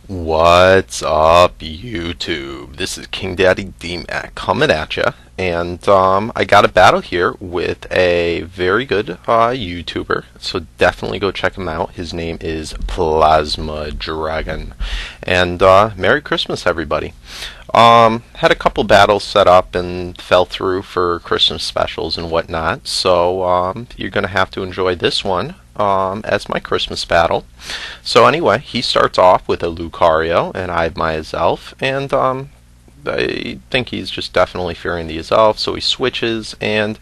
What's up, YouTube? This is KingDaddyDMAC coming at ya, and I got a battle here with a very good YouTuber, so definitely go check him out. His name is PlasmaDragon, and Merry Christmas, everybody. Had a couple battles set up and fell through for Christmas specials and whatnot, so you're gonna have to enjoy this one as my Christmas battle. So anyway, he starts off with a Lucario, and I have my Azelf, and I think he's just definitely fearing the Azelf, so he switches, and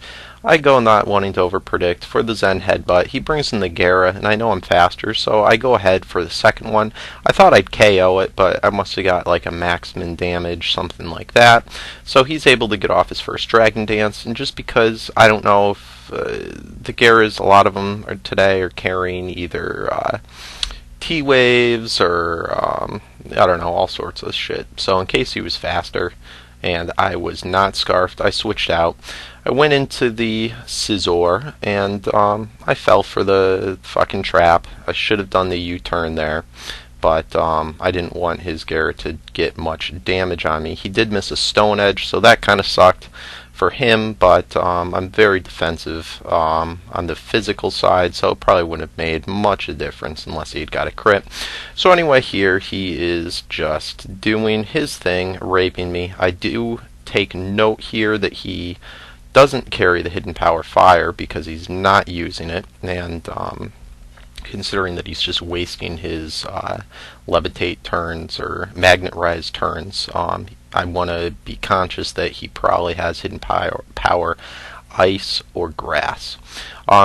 I go not wanting to overpredict for the Zen Headbutt. He brings in the Gara, and I know I'm faster, so I go ahead for the second one. I thought I'd KO it, but I must have got like a maximum damage, something like that. So he's able to get off his first Dragon Dance, and just because I don't know if the Garas, a lot of them today are carrying either T-Waves or I don't know, all sorts of shit. So in case he was faster and I was not scarfed, I switched out. I went into the Scizor, and I fell for the fucking trap. I should have done the U-turn there, but I didn't want his Garrett to get much damage on me. He did miss a Stone Edge, so that kind of sucked for him, but I'm very defensive on the physical side, so it probably wouldn't have made much of a difference unless he had got a crit. So anyway, here he is just doing his thing, raping me. I do take note here that he doesn't carry the Hidden Power Fire because he's not using it, and considering that he's just wasting his Levitate turns or Magnet Rise turns, I want to be conscious that he probably has Hidden Power, Ice, or Grass.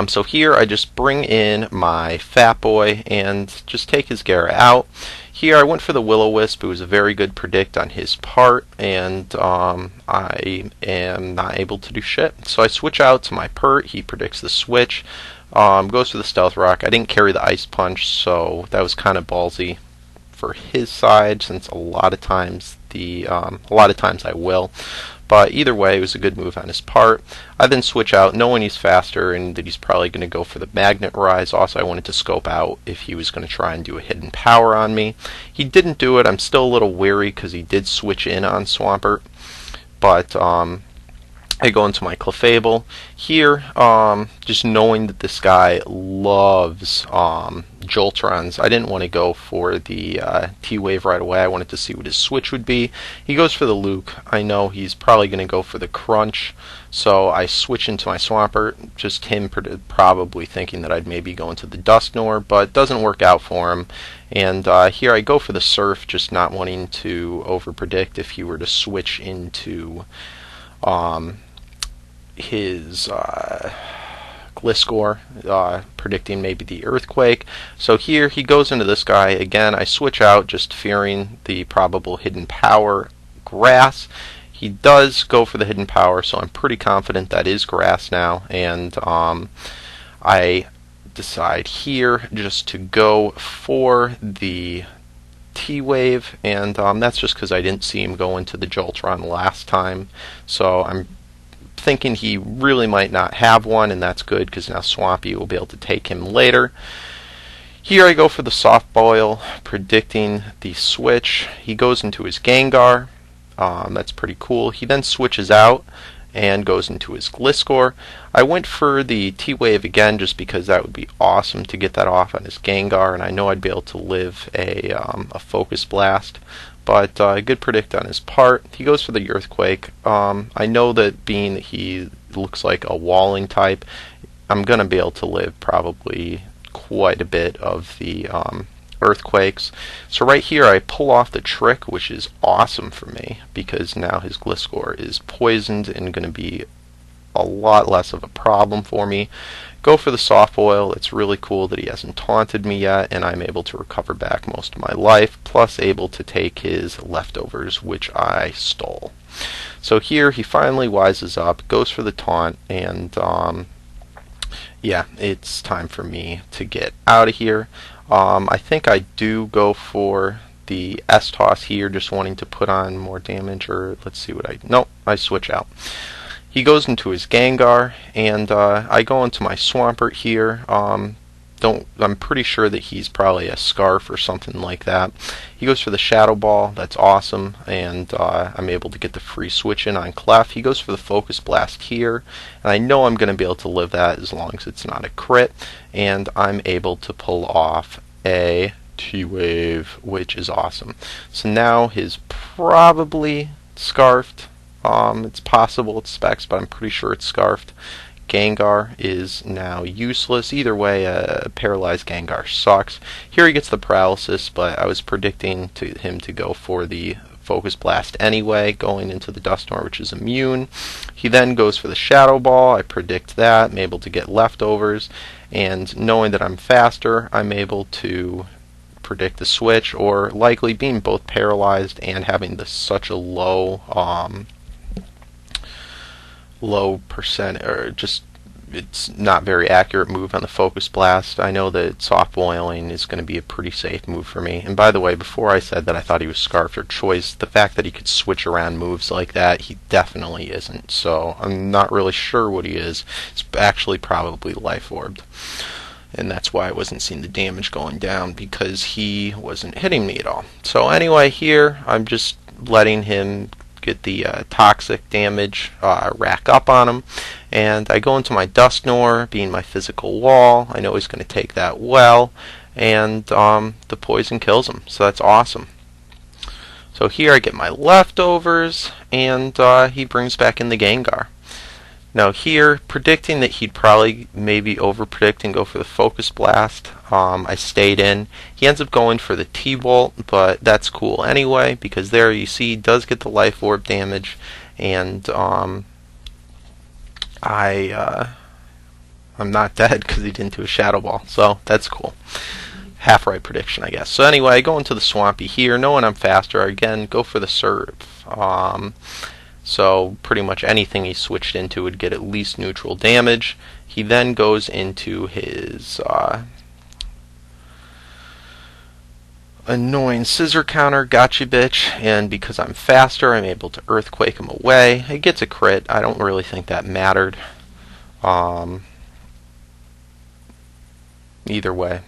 So here I just bring in my Fat Boy and just take his Gara out. Here I went for the Will-O-Wisp. It was a very good predict on his part, and I am not able to do shit. So I switch out to my Pert. He predicts the switch. Goes for the Stealth Rock. I didn't carry the Ice Punch, so that was kind of ballsy for his side, since a lot of times I will. But either way, it was a good move on his part. I then switch out, knowing he's faster and that he's probably going to go for the Magnet Rise. Also, I wanted to scope out if he was going to try and do a Hidden Power on me. He didn't do it. I'm still a little weary because he did switch in on Swampert. But I go into my Clefable. Here, just knowing that this guy loves Joltrons, I didn't want to go for the T-Wave right away. I wanted to see what his switch would be. He goes for the Luke. I know he's probably going to go for the Crunch, so I switch into my Swampert. Just him probably thinking that I'd maybe go into the Dusknoir, but it doesn't work out for him. And here I go for the Surf, just not wanting to overpredict if he were to switch into his Gliscor, predicting maybe the Earthquake. So here he goes into this guy. Again, I switch out, just fearing the probable Hidden Power Grass. He does go for the Hidden Power, so I'm pretty confident that is Grass now. And I decide here just to go for the T-Wave, and that's just because I didn't see him go into the Joltron last time. So I'm thinking he really might not have one, and that's good because now Swampy will be able to take him later. Here I go for the Soft Boil, predicting the switch. He goes into his Gengar. That's pretty cool. He then switches out and goes into his Gliscor. I went for the T-Wave again just because that would be awesome to get that off on his Gengar, and I know I'd be able to live a Focus Blast. But good predict on his part. He goes for the Earthquake. I know that being that he looks like a walling type, I'm going to be able to live probably quite a bit of the Earthquakes. So right here I pull off the Trick, which is awesome for me because now his Gliscor is poisoned and going to be a lot less of a problem for me. Go for the Soft Boil. It's really cool that he hasn't taunted me yet, and I'm able to recover back most of my life, plus able to take his leftovers, which I stole. So here he finally wises up, goes for the taunt, and yeah, it's time for me to get out of here. I think I do go for the S-Toss here, just wanting to put on more damage, or let's see what nope, I switch out. He goes into his Gengar, and I go into my Swampert here. I'm pretty sure that he's probably a Scarf or something like that. He goes for the Shadow Ball. That's awesome, and I'm able to get the free switch in on Clef. He goes for the Focus Blast here, and I know I'm going to be able to live that as long as it's not a crit, and I'm able to pull off a T-Wave, which is awesome. So now his probably Scarfed. It's possible it's Specs, but I'm pretty sure it's Scarfed. Gengar is now useless. Either way, paralyzed Gengar sucks. Here he gets the paralysis, but I was predicting him to go for the Focus Blast anyway, going into the Dusknoir, which is immune. He then goes for the Shadow Ball. I predict that. I'm able to get leftovers, and knowing that I'm faster, I'm able to predict the switch, or likely being both paralyzed and having such a low percent, or just it's not very accurate move on the Focus Blast. I know that Soft Boiling is going to be a pretty safe move for me. And by the way, before I said that I thought he was Scarfed or Choice, the fact that he could switch around moves like that, he definitely isn't. So I'm not really sure what he is. It's actually probably Life Orbed. And that's why I wasn't seeing the damage going down, because he wasn't hitting me at all. So anyway, here I'm just letting him get the toxic damage rack up on him, and I go into my Dusknoir, being my physical wall. I know he's going to take that well, and the poison kills him, so that's awesome. So here I get my leftovers, and he brings back in the Gengar. Now here, predicting that he'd probably maybe over-predict and go for the Focus Blast, I stayed in. He ends up going for the T-Bolt, but that's cool anyway, because there you see he does get the Life Orb damage, and I'm not dead because he didn't do a Shadow Ball, so that's cool. Half right prediction, I guess. So anyway, I go into the Swampy here, knowing I'm faster. Again, go for the Surf. So pretty much anything he switched into would get at least neutral damage. He then goes into his annoying Scissor Counter, Gotcha Bitch, and because I'm faster, I'm able to Earthquake him away. He gets a crit. I don't really think that mattered. Either way.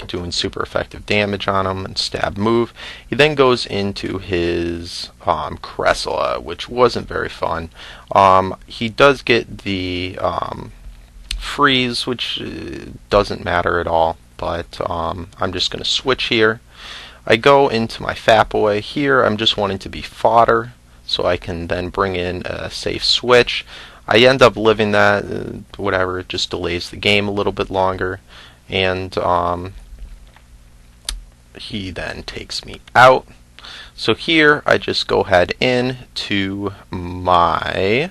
Doing super effective damage on him and stab move. He then goes into his Cressula, which wasn't very fun. He does get the freeze, which doesn't matter at all, but I'm just going to switch here. I go into my Fat Boy. Here I'm just wanting to be fodder so I can then bring in a safe switch. I end up living that, whatever, it just delays the game a little bit longer, and he then takes me out. So here I just go ahead into my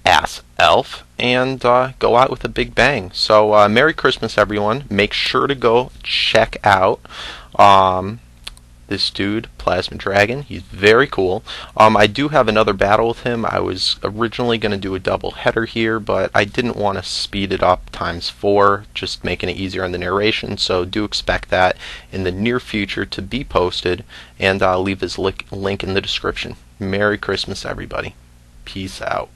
Ass Elf and go out with a big bang. So Merry Christmas, everyone. Make sure to go check out this dude, PlasmaDragon. He's very cool. I do have another battle with him. I was originally going to do a double header here, but I didn't want to speed it up ×4, just making it easier on the narration, so do expect that in the near future to be posted, and I'll leave his link in the description. Merry Christmas, everybody. Peace out.